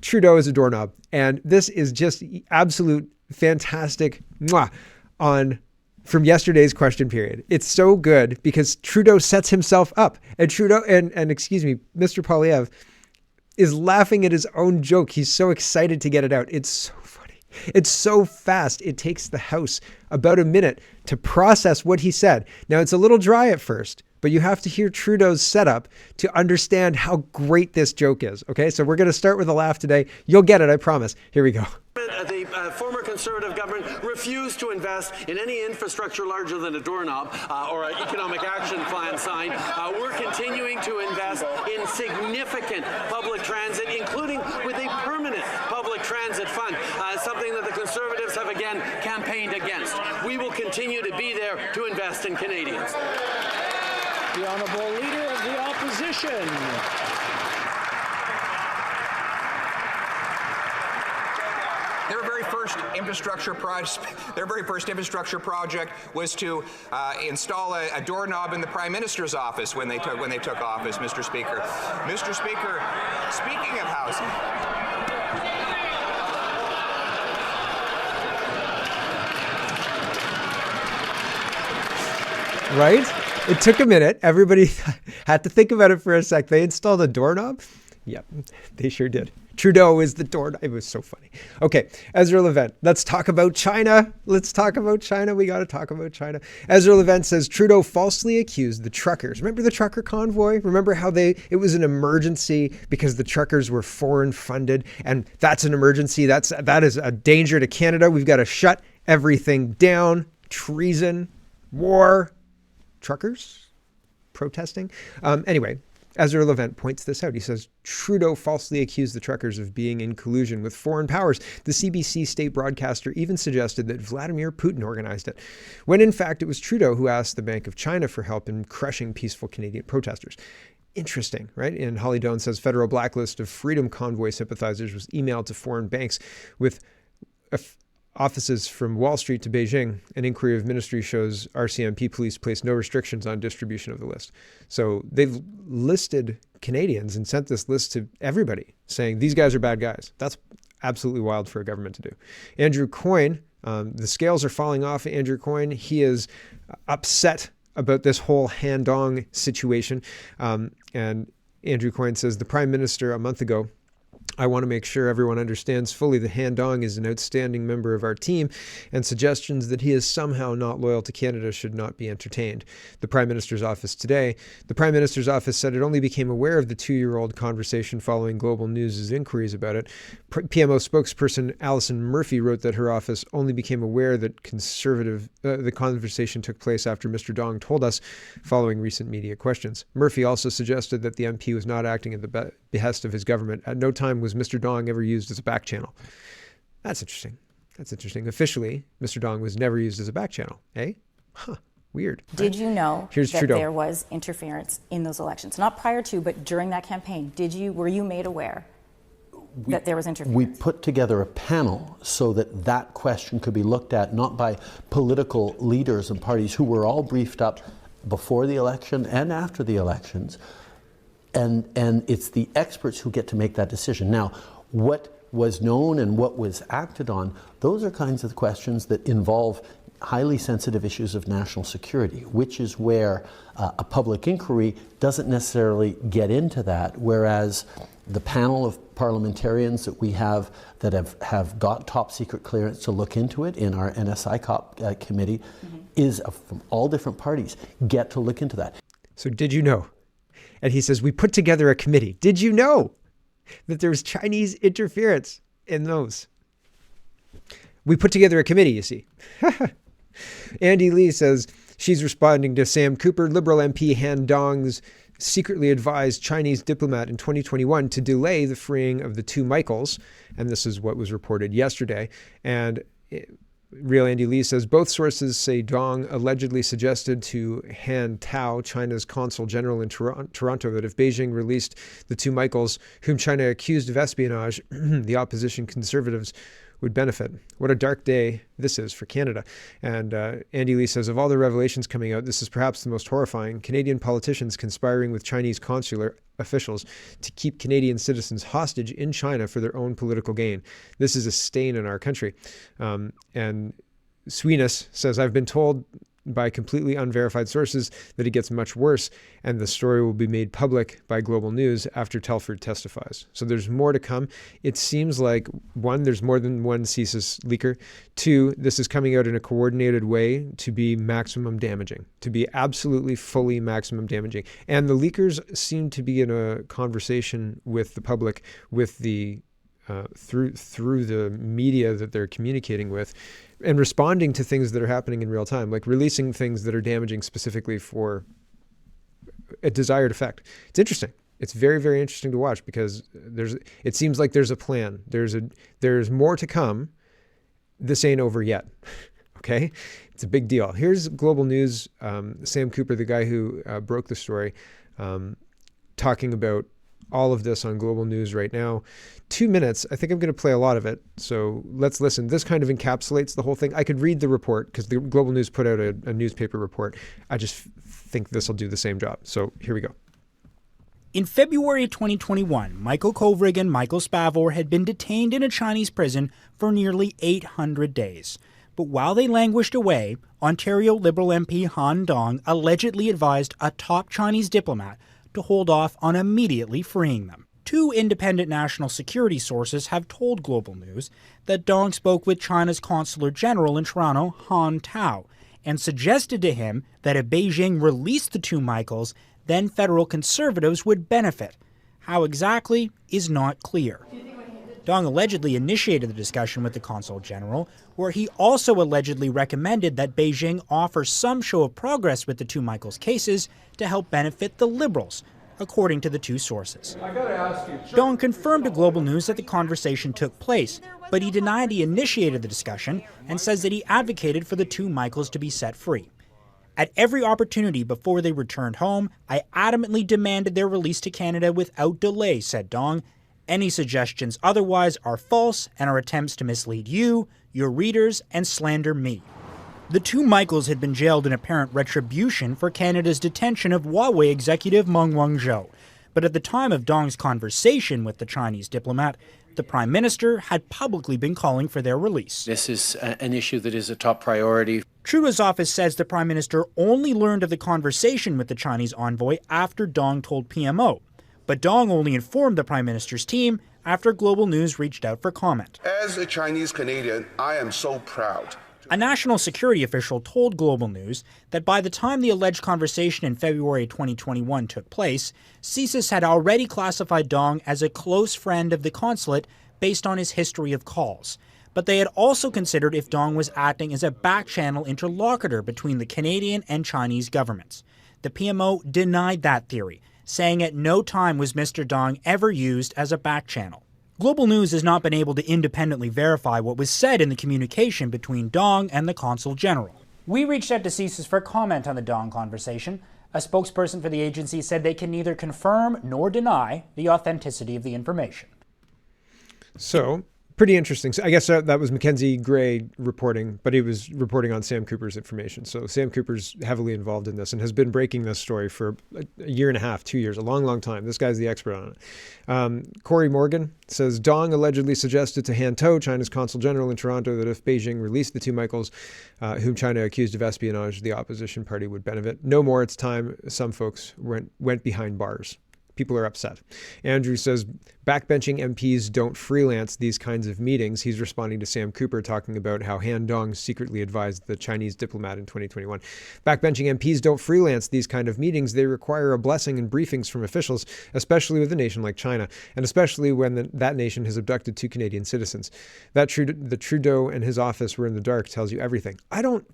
Trudeau is a doorknob. And this is just absolute fantastic from yesterday's question period. It's so good because Trudeau sets himself up, and Trudeau and Mr. Poilievre is laughing at his own joke. He's so excited to get it out. It's so funny. It's so fast. It takes the House about a minute to process what he said. Now, it's a little dry at first, but you have to hear Trudeau's setup to understand how great this joke is. Okay, so we're going to start with a laugh today. You'll get it, I promise. Here we go. The former Conservative government refused to invest in any infrastructure larger than a doorknob or an economic action plan sign. We're continuing to invest in significant public transit, including with a permanent public transit fund, something that the Conservatives have again campaigned against. We will continue to be there to invest in Canadians. The Honourable Leader of the Opposition. Their very first infrastructure project was to install a doorknob in the Prime Minister's office when they took office, Mr. Speaker. Mr. Speaker, speaking of housing. Right? It took a minute. Everybody had to think about it for a sec. They installed a doorknob? Yep, they sure did. Trudeau is the doorknob. It was so funny. Okay, Ezra Levant. Let's talk about China. We got to talk about China. Ezra Levant says Trudeau falsely accused the truckers. Remember the trucker convoy? Remember how it was an emergency because the truckers were foreign funded, and that's an emergency. That is a danger to Canada. We've got to shut everything down. Treason, war, truckers protesting. Anyway, Ezra Levant points this out. He says, Trudeau falsely accused the truckers of being in collusion with foreign powers. The CBC state broadcaster even suggested that Vladimir Putin organized it, when in fact it was Trudeau who asked the Bank of China for help in crushing peaceful Canadian protesters. Interesting, right? And Holly Doan says federal blacklist of Freedom Convoy sympathizers was emailed to foreign banks with offices from Wall Street to Beijing. An inquiry of ministry shows RCMP police placed no restrictions on distribution of the list. So they've listed Canadians and sent this list to everybody saying these guys are bad guys. That's absolutely wild for a government to do. Andrew Coyne, the scales are falling off Andrew Coyne. He is upset about this whole Han Dong situation. And Andrew Coyne says the Prime Minister a month ago, I want to make sure everyone understands fully that Han Dong is an outstanding member of our team, and suggestions that he is somehow not loyal to Canada should not be entertained. The Prime Minister's office today. The Prime Minister's office said it only became aware of the 2-year-old conversation following Global News' inquiries about it. PMO spokesperson Alison Murphy wrote that her office only became aware that the conversation took place after Mr. Dong told us following recent media questions. Murphy also suggested that the MP was not acting at the behest of his government. At no time was Mr. Dong ever used as a back channel. That's interesting. Officially, Mr. Dong was never used as a back channel. Eh? Huh. Weird. Did you know Here's that Trudeau. There was interference in those elections? Not prior to, but during that campaign. Were you made aware that there was interference? We put together a panel so that question could be looked at not by political leaders and parties who were all briefed up before the election and after the elections. And it's the experts who get to make that decision. Now, what was known and what was acted on, those are kinds of questions that involve highly sensitive issues of national security, which is where a public inquiry doesn't necessarily get into that, whereas the panel of parliamentarians that we have that have got top secret clearance to look into it in our NSICOP committee is from all different parties, get to look into that. So did you know? And he says, we put together a committee. Did you know that there was Chinese interference in those? We put together a committee, you see. Andy Lee says she's responding to Sam Cooper, Liberal MP Han Dong's secretly advised Chinese diplomat in 2021 to delay the freeing of the two Michaels. And this is what was reported yesterday. And Real Andy Lee says both sources say Dong allegedly suggested to Han Tao, China's consul general in Toronto, that if Beijing released the two Michaels, whom China accused of espionage, the opposition Conservatives would benefit. What a dark day this is for Canada. And Andy Lee says, of all the revelations coming out, this is perhaps the most horrifying. Canadian politicians conspiring with Chinese consular officials to keep Canadian citizens hostage in China for their own political gain. This is a stain in our country. And Sweenus says, I've been told by completely unverified sources that it gets much worse, and the story will be made public by Global News after Telford testifies. So there's more to come. It seems like, one, there's more than one CSIS leaker. Two, this is coming out in a coordinated way to be maximum damaging, to be absolutely fully maximum damaging. And the leakers seem to be in a conversation with the public, with the through the media that they're communicating with, and responding to things that are happening in real time, like releasing things that are damaging specifically for a desired effect. It's interesting. It's very, very interesting to watch because it seems like there's a plan. There's more to come. This ain't over yet. Okay? It's a big deal. Here's Global News, Sam Cooper, the guy who broke the story, talking about all of this on Global News right now. 2 minutes. I think I'm going to play a lot of it. So let's listen. This kind of encapsulates the whole thing. I could read the report because the Global News put out a newspaper report. I just think this will do the same job. So here we go. In February 2021, Michael Kovrig and Michael Spavor had been detained in a Chinese prison for nearly 800 days. But while they languished away, Ontario Liberal MP Han Dong allegedly advised a top Chinese diplomat to hold off on immediately freeing them. Two independent national security sources have told Global News that Dong spoke with China's Consular General in Toronto, Han Tao, and suggested to him that if Beijing released the two Michaels, then federal conservatives would benefit. How exactly is not clear. Dong allegedly initiated the discussion with the Consul General, where he also allegedly recommended that Beijing offer some show of progress with the two Michaels cases to help benefit the Liberals, according to the two sources. Dong confirmed to Global News that the conversation took place, but he denied he initiated the discussion and says that he advocated for the two Michaels to be set free. At every opportunity before they returned home, I adamantly demanded their release to Canada without delay, said Dong. Any suggestions otherwise are false and are attempts to mislead you, your readers, and slander me. The two Michaels had been jailed in apparent retribution for Canada's detention of Huawei executive Meng Wanzhou. But at the time of Dong's conversation with the Chinese diplomat, the Prime Minister had publicly been calling for their release. This is an issue that is a top priority. Trudeau's office says the Prime Minister only learned of the conversation with the Chinese envoy after Dong told PMO. But Dong only informed the Prime Minister's team after Global News reached out for comment. As a Chinese Canadian, I am so proud. A national security official told Global News that by the time the alleged conversation in February 2021 took place, CSIS had already classified Dong as a close friend of the consulate based on his history of calls. But they had also considered if Dong was acting as a back-channel interlocutor between the Canadian and Chinese governments. The PMO denied that theory, saying at no time was Mr. Dong ever used as a back-channel. Global News has not been able to independently verify what was said in the communication between Dong and the Consul General. We reached out to CSIS for comment on the Dong conversation. A spokesperson for the agency said they can neither confirm nor deny the authenticity of the information. So, pretty interesting. So I guess that was Mackenzie Gray reporting, but he was reporting on Sam Cooper's information. So Sam Cooper's heavily involved in this and has been breaking this story for a year and a half, 2 years, a long, long time. This guy's the expert on it. Corey Morgan says, Dong allegedly suggested to Han Tao, China's Consul General in Toronto, that if Beijing released the two Michaels, whom China accused of espionage, the opposition party would benefit. No more, it's time. Some folks went behind bars. People are upset. Andrew says, backbenching MPs don't freelance these kinds of meetings. He's responding to Sam Cooper talking about how Han Dong secretly advised the Chinese diplomat in 2021. Backbenching MPs don't freelance these kind of meetings. They require a blessing and briefings from officials, especially with a nation like China, and especially when that nation has abducted two Canadian citizens. The Trudeau and his office were in the dark tells you everything. I don't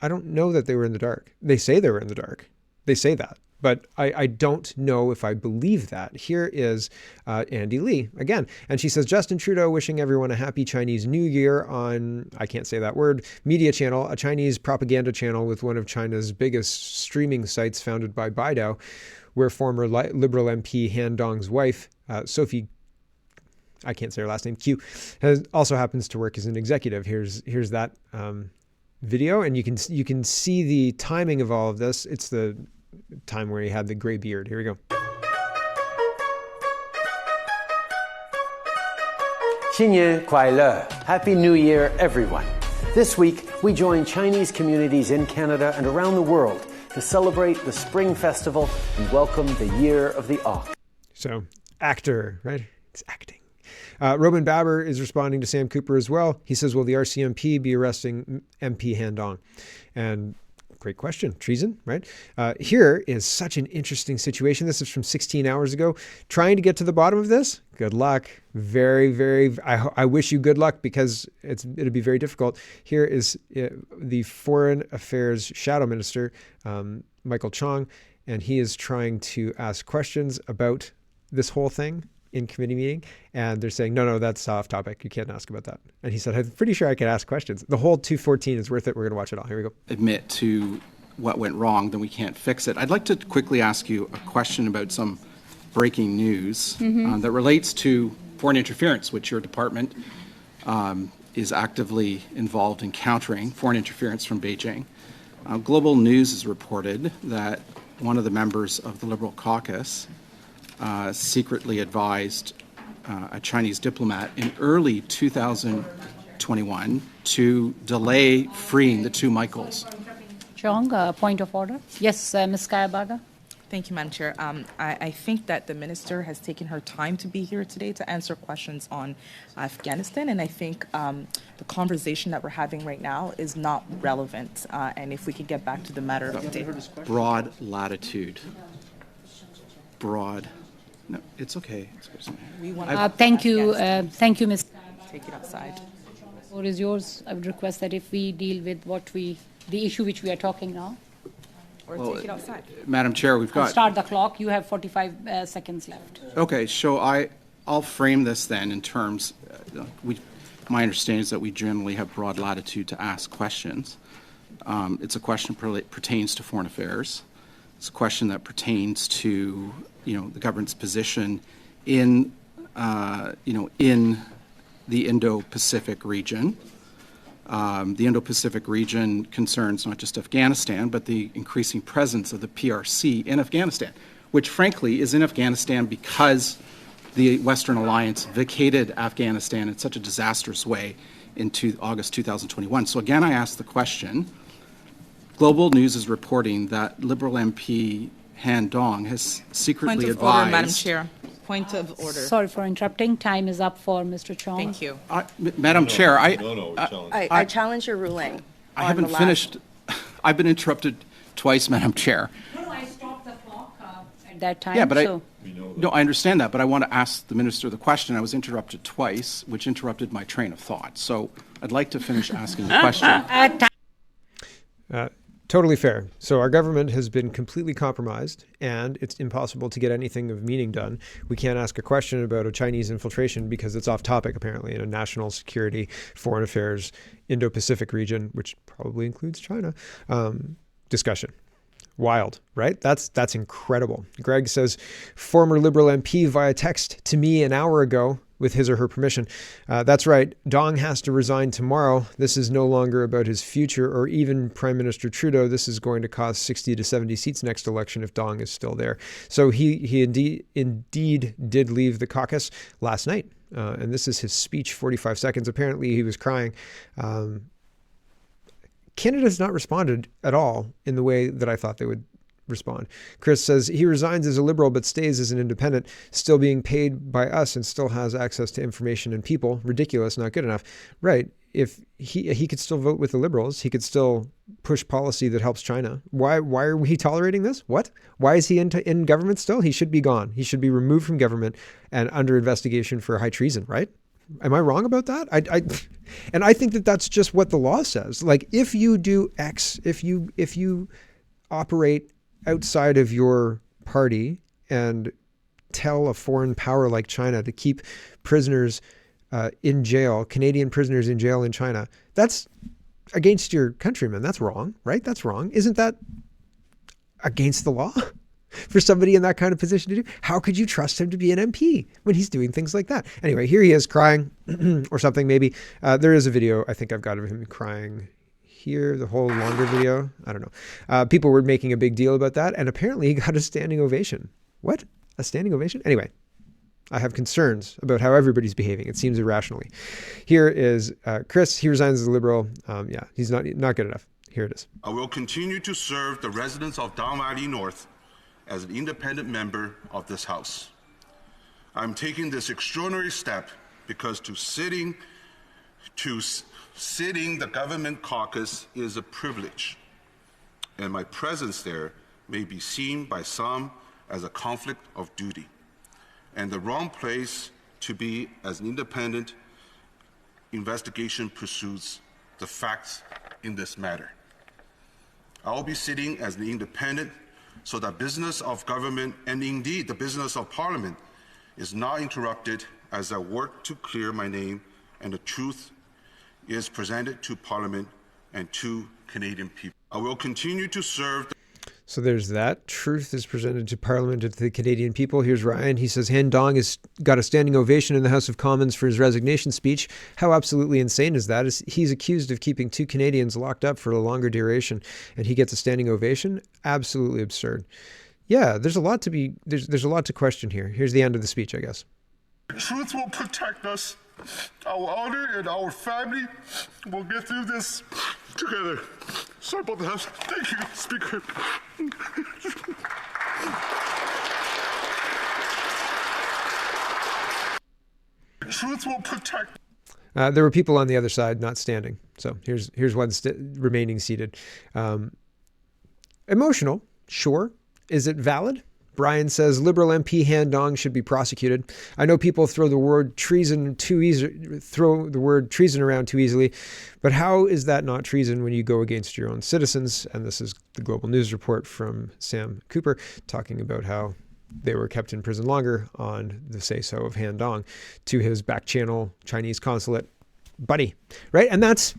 know that they were in the dark. They say they were in the dark. They say that. But I don't know if I believe that. Here is Andy Lee again. And she says, Justin Trudeau wishing everyone a happy Chinese New Year on, I can't say that word, Media Channel, a Chinese propaganda channel with one of China's biggest streaming sites founded by Baidu, where former Liberal MP Han Dong's wife, Sophie I can't say her last name, Q, also happens to work as an executive. Here's that video, and you can see the timing of all of this. It's the time where he had the gray beard. Here we go. 新年快乐! Happy New Year, everyone. This week, we join Chinese communities in Canada and around the world to celebrate the Spring Festival and welcome the Year of the Ox. So, actor, right? It's acting. Robin Babber is responding to Sam Cooper as well. He says, will the RCMP be arresting MP Han Dong? And great question. Treason, right? Here is such an interesting situation. This is from 16 hours ago. Trying to get to the bottom of this? Good luck. Very, very, I wish you good luck because it'll be very difficult. Here is the Foreign Affairs Shadow Minister, Michael Chong, and he is trying to ask questions about this whole thing in committee meeting, and they're saying, no, that's off topic. You can't ask about that. And he said, I'm pretty sure I can ask questions. The whole 214 is worth it. We're going to watch it all. Here we go. Admit to what went wrong, then we can't fix it. I'd like to quickly ask you a question about some breaking news that relates to foreign interference, which your department is actively involved in countering foreign interference from Beijing. Global News has reported that one of the members of the Liberal caucus secretly advised a Chinese diplomat in early 2021 to delay freeing the two Michaels. Chong, point of order. Yes, Ms. Kayabaga. Thank you, Madam Chair. I think that the Minister has taken her time to be here today to answer questions on Afghanistan, and I think the conversation that we're having right now is not relevant, and if we could get back to the matter of the day. Broad latitude. Broad. No, it's okay. We want thank you, Ms. Take it outside. The floor is yours. I would request that if we deal with the issue which we are talking now. Or take it outside. Madam Chair, we've got... Start the clock. You have 45 seconds left. Okay, so I'll frame this then in terms... my understanding is that we generally have broad latitude to ask questions. It's a question pertains to foreign affairs. It's a question that pertains to, the government's position in, in the Indo-Pacific region. The Indo-Pacific region concerns not just Afghanistan, but the increasing presence of the PRC in Afghanistan, which frankly is in Afghanistan because the Western Alliance vacated Afghanistan in such a disastrous way in August 2021. So again, I ask the question, Global News is reporting that Liberal MP Han Dong has secretly advised... Point of order, Madam Chair. Point of order. Sorry for interrupting. Time is up for Mr. Chong. Thank you. Madam Chair, I challenge your ruling. I haven't finished. I've been interrupted twice, Madam Chair. No, I stopped the clock at that time. Yeah, but I understand that, but I want to ask the Minister the question. I was interrupted twice, which interrupted my train of thought. So I'd like to finish asking the question. Totally fair. So our government has been completely compromised and it's impossible to get anything of meaning done. We can't ask a question about a Chinese infiltration because it's off topic, apparently, in a national security, foreign affairs, Indo-Pacific region, which probably includes China, discussion. Wild, right? That's incredible. Greg says, former Liberal MP via text to me an hour ago with his or her permission. That's right. Dong has to resign tomorrow. This is no longer about his future or even Prime Minister Trudeau. This is going to cost 60 to 70 seats next election if Dong is still there. So he indeed did leave the caucus last night. And this is his speech, 45 seconds. Apparently he was crying. Canada's not responded at all in the way that I thought they would respond. Chris says he resigns as a Liberal but stays as an independent, still being paid by us and still has access to information and people. Ridiculous, not good enough. Right. If he could still vote with the Liberals, he could still push policy that helps China. Why are we tolerating this? What? Why is he in government still? He should be gone. He should be removed from government and under investigation for high treason, right? Am I wrong about that? And I think that that's just what the law says. Like, if you do X, if you operate outside of your party and tell a foreign power like China to keep prisoners in jail, Canadian prisoners in jail in China, that's against your countrymen. That's wrong, right? That's wrong. Isn't that against the law? for somebody in that kind of position to do? How could you trust him to be an MP when he's doing things like that? Anyway, here he is crying or something maybe. There is a video, I think I've got of him crying here, the whole longer video. I don't know. People were making a big deal about that, and apparently he got a standing ovation. What? A standing ovation? Anyway, I have concerns about how everybody's behaving. It seems irrationally. Here is Chris. He resigns as a Liberal. Yeah, he's not good enough. Here it is. I will continue to serve the residents of Don Valley North as an independent member of this House. I'm taking this extraordinary step because sitting the government caucus is a privilege, and my presence there may be seen by some as a conflict of duty and the wrong place to be as an independent investigation pursues the facts in this matter. I will be sitting as an independent so that business of government and indeed the business of Parliament is not interrupted as I work to clear my name and the truth is presented to Parliament and to Canadian people. I will continue to serve. So there's that. Truth is presented to Parliament and to the Canadian people. Here's Ryan. He says, Han Dong has got a standing ovation in the House of Commons for his resignation speech. How absolutely insane is that? He's accused of keeping 2 Canadians locked up for a longer duration, and he gets a standing ovation? Absolutely absurd. Yeah, there's a lot to question here. Here's the end of the speech, I guess. Truth will protect us. Our honor and our family will get through this together. Sorry about that. Thank you, Speaker. Truth will protect. There were people on the other side not standing. So here's one remaining seated. Emotional, sure. Is it valid? Brian says Liberal MP Han Dong should be prosecuted. I know people throw the word treason around too easily, but how is that not treason when you go against your own citizens? And this is the Global News report from Sam Cooper talking about how they were kept in prison longer on the say-so of Han Dong to his back channel Chinese consulate buddy, right? And that's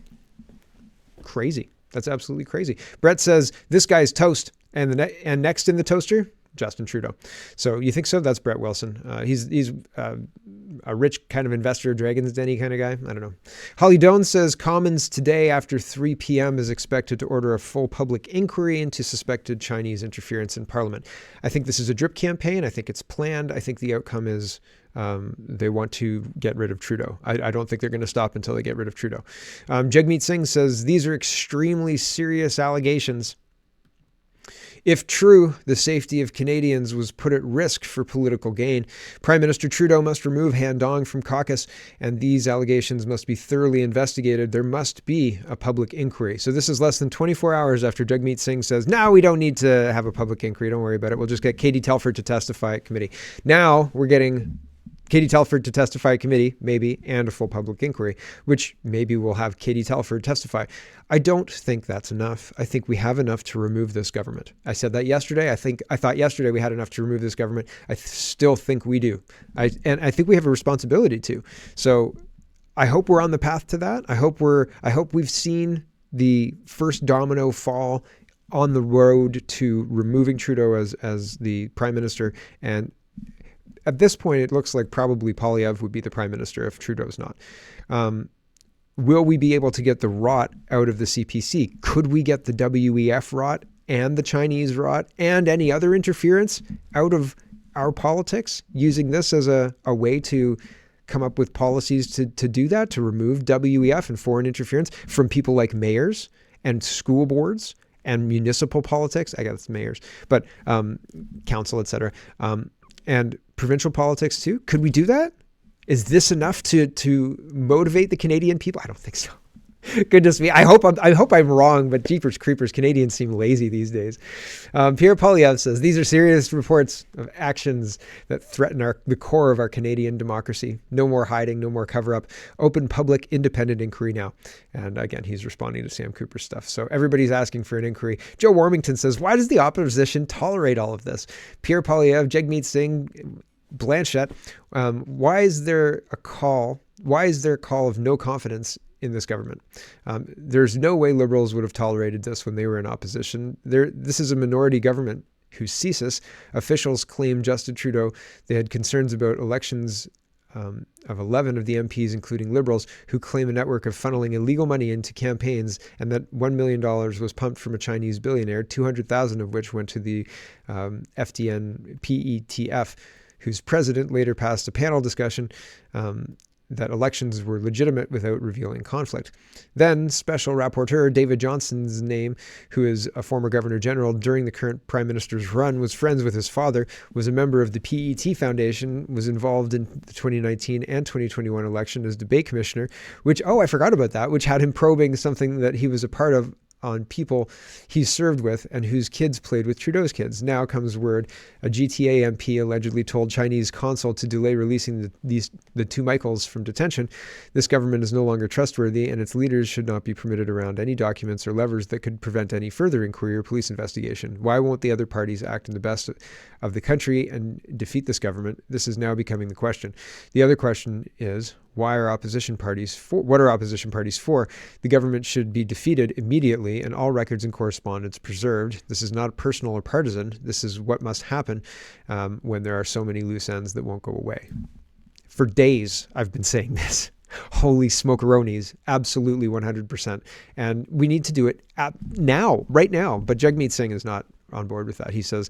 crazy. That's absolutely crazy. Brett says this guy's toast, and next in the toaster, Justin Trudeau. So you think so? That's Brett Wilson. He's a rich kind of investor, Dragon's Den-y kind of guy. I don't know. Holly Doan says Commons today after 3 p.m. is expected to order a full public inquiry into suspected Chinese interference in Parliament. I think this is a drip campaign. I think it's planned. I think the outcome is they want to get rid of Trudeau. I don't think they're going to stop until they get rid of Trudeau. Jagmeet Singh says these are extremely serious allegations. If true, the safety of Canadians was put at risk for political gain. Prime Minister Trudeau must remove Han Dong from caucus, and these allegations must be thoroughly investigated. There must be a public inquiry. So this is less than 24 hours after Jagmeet Singh says, no, we don't need to have a public inquiry. Don't worry about it. We'll just get Katie Telford to testify at committee. Now we're getting Katie Telford to testify at committee, maybe, and a full public inquiry, which maybe we'll have Katie Telford testify. I don't think that's enough. I think we have enough to remove this government. I said that yesterday. I thought yesterday we had enough to remove this government. I still think we do. And I think we have a responsibility to. So I hope we're on the path to that. I hope we've seen the first domino fall on the road to removing Trudeau as the prime minister. And at this point, it looks like probably Poilievre would be the prime minister if Trudeau's not. Will we be able to get the rot out of the CPC? Could we get the WEF rot and the Chinese rot and any other interference out of our politics using this as a way to come up with policies to do that, to remove WEF and foreign interference from people like mayors and school boards and municipal politics? I guess mayors, but council, etc. And provincial politics too. Could we do that? Is this enough to motivate the Canadian people? I don't think so. Goodness me. I hope I'm wrong, but jeepers creepers, Canadians seem lazy these days. Pierre Poilievre says, these are serious reports of actions that threaten the core of our Canadian democracy. No more hiding, no more cover up. Open, public, independent inquiry now. And again, he's responding to Sam Cooper's stuff. So everybody's asking for an inquiry. Joe Warmington says, why does the opposition tolerate all of this? Pierre Poilievre, Jagmeet Singh, Blanchette, why is there a call of no confidence in this government? There's no way Liberals would have tolerated this when they were in opposition. This is a minority government whose CSIS officials claim Justin Trudeau, they had concerns about elections of 11 of the MPs, including Liberals, who claim a network of funneling illegal money into campaigns, and that $1 million was pumped from a Chinese billionaire, 200,000 of which went to the FDN PETF, whose president later passed a panel discussion that elections were legitimate without revealing conflict. Then Special Rapporteur David Johnston's name, who is a former Governor General during the current Prime Minister's run, was friends with his father, was a member of the PET Foundation, was involved in the 2019 and 2021 election as debate commissioner, which, I forgot about that, which had him probing something that he was a part of on people he served with and whose kids played with Trudeau's kids. Now comes word a GTA MP allegedly told Chinese consul to delay releasing the two Michaels from detention. This government is no longer trustworthy, and its leaders should not be permitted around any documents or levers that could prevent any further inquiry or police investigation. Why won't the other parties act in the best of the country and defeat this government? This is now becoming the question. The other question is, what are opposition parties for? The government should be defeated immediately and all records and correspondence preserved. This is not personal or partisan. This is what must happen when there are so many loose ends that won't go away. For days, I've been saying this. Holy smokeronis, absolutely 100%. And we need to do it right now. But Jagmeet Singh is not on board with that. He says,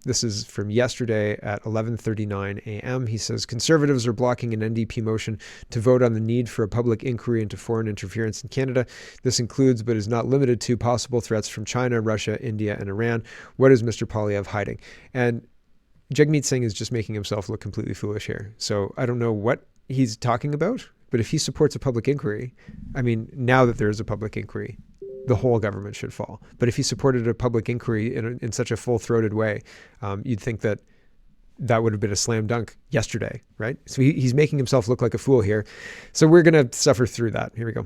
this is from yesterday at 11:39 a.m. He says, Conservatives are blocking an NDP motion to vote on the need for a public inquiry into foreign interference in Canada. This includes, but is not limited to, possible threats from China, Russia, India, and Iran. What is Mr. Poilievre hiding? And Jagmeet Singh is just making himself look completely foolish here. So I don't know what he's talking about, but if he supports a public inquiry, now that there is a public inquiry, the whole government should fall. But if he supported a public inquiry in such a full-throated way, you'd think that would have been a slam dunk yesterday, right? So he's making himself look like a fool here. So we're going to suffer through that. Here we go.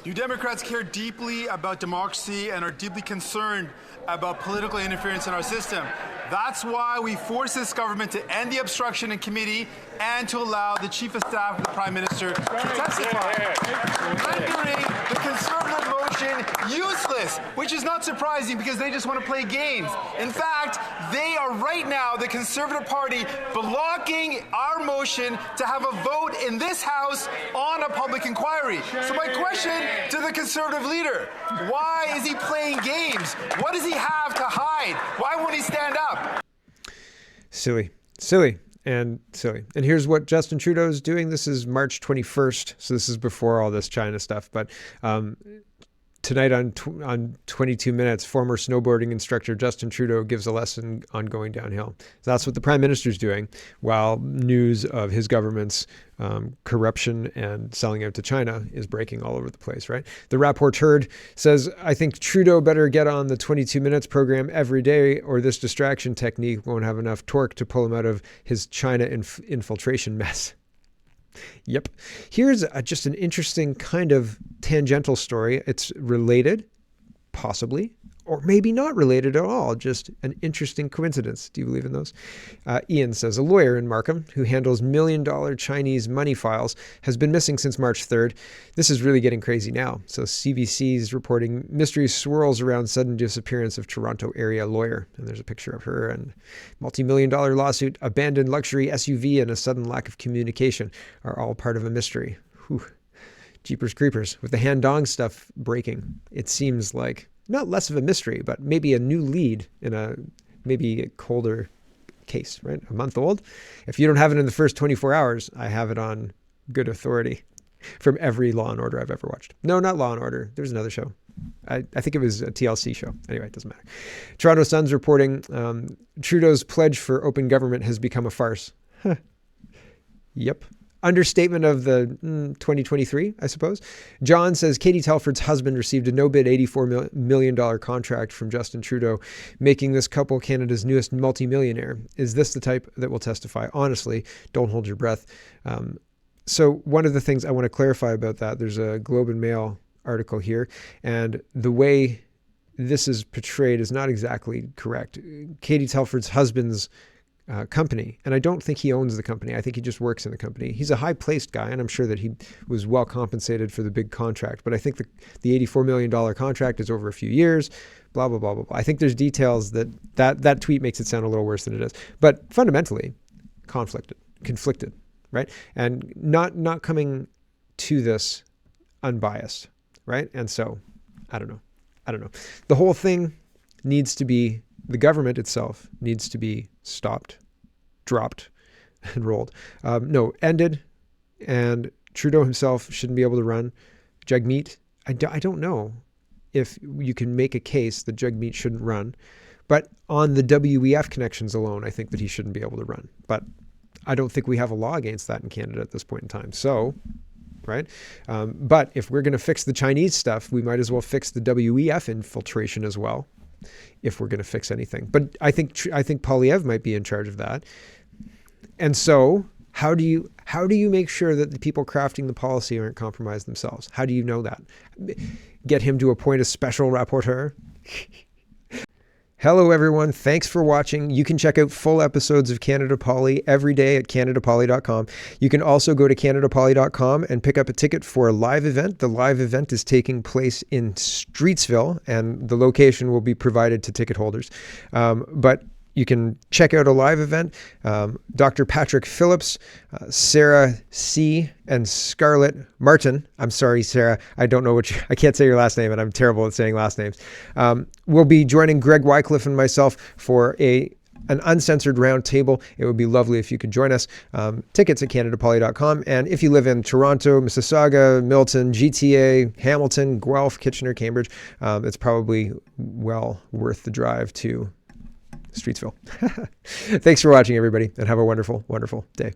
You Democrats care deeply about democracy and are deeply concerned about political interference in our system. That's why we force this government to end the obstruction in committee and to allow the Chief of Staff of the Prime Minister to testify, rendering the Conservative motion useless, which is not surprising because they just want to play games. In fact, they are right now, the Conservative Party, blocking our motion to have a vote in this House on a public inquiry. So my question to the Conservative leader, why is he playing games? What does he have to hide? Why won't he stand up? Silly. And here's what Justin Trudeau is doing. This is March 21st. So this is before all this China stuff. But tonight on 22 Minutes, former snowboarding instructor Justin Trudeau gives a lesson on going downhill. So that's what the Prime Minister's doing, while news of his government's corruption and selling out to China is breaking all over the place, right? The rapporteur says, I think Trudeau better get on the 22 Minutes program every day, or this distraction technique won't have enough torque to pull him out of his China infiltration mess. Yep. Here's just an interesting kind of tangential story. It's related, possibly, or maybe not related at all. Just an interesting coincidence. Do you believe in those? Ian says, a lawyer in Markham who handles $1 million Chinese money files has been missing since March 3rd. This is really getting crazy now. So CBC is reporting mystery swirls around sudden disappearance of Toronto area lawyer. And there's a picture of her, and multi-million-dollar lawsuit, abandoned luxury SUV, and a sudden lack of communication are all part of a mystery. Whew. Jeepers creepers. With the Han-Dong stuff breaking, it seems like not less of a mystery, but maybe a new lead in a maybe a colder case, right? A month old. If you don't have it in the first 24 hours, I have it on good authority from every Law and Order I've ever watched. No, not Law and Order. There's another show. I think it was a TLC show. Anyway, it doesn't matter. Toronto Sun's reporting Trudeau's pledge for open government has become a farce. Huh. Yep. Understatement of the 2023, I suppose. John says Katie Telford's husband received a no-bid $84 million contract from Justin Trudeau, making this couple Canada's newest multimillionaire. Is this the type that will testify? Honestly, don't hold your breath. So one of the things I want to clarify about that, there's a Globe and Mail article here, and the way this is portrayed is not exactly correct. Katie Telford's husband's company. And I don't think he owns the company. I think he just works in the company. He's a high-placed guy, and I'm sure that he was well compensated for the big contract. But I think the $84 million contract is over a few years, blah, blah, blah, blah, blah. I think there's details that tweet makes it sound a little worse than it is. But fundamentally, conflicted, right? And not coming to this unbiased, right? And so, I don't know. The whole thing needs to be, the government itself needs to be stopped, dropped, and rolled. Ended, and Trudeau himself shouldn't be able to run. Jagmeet, I don't know if you can make a case that Jagmeet shouldn't run, but on the WEF connections alone, I think that he shouldn't be able to run. But I don't think we have a law against that in Canada at this point in time. So, right? But if we're going to fix the Chinese stuff, we might as well fix the WEF infiltration as well, if we're going to fix anything. But I think Poilievre might be in charge of that. And so how do you make sure that the people crafting the policy aren't compromised themselves? How do you know that? Get him to appoint a special rapporteur? Hello, everyone. Thanks for watching. You can check out full episodes of Canada Poly every day at CanadaPoly.com. You can also go to CanadaPoly.com and pick up a ticket for a live event. The live event is taking place in Streetsville, and the location will be provided to ticket holders. But you can check out a live event. Dr. Patrick Phillips, Sarah C., and Scarlett Martin. I'm sorry, Sarah. I don't know I can't say your last name, and I'm terrible at saying last names. We'll be joining Greg Wycliffe and myself for an uncensored round table. It would be lovely if you could join us. Tickets at CanadaPoly.com. And if you live in Toronto, Mississauga, Milton, GTA, Hamilton, Guelph, Kitchener, Cambridge, it's probably well worth the drive to Streetsville. Thanks for watching, everybody, and have a wonderful, wonderful day.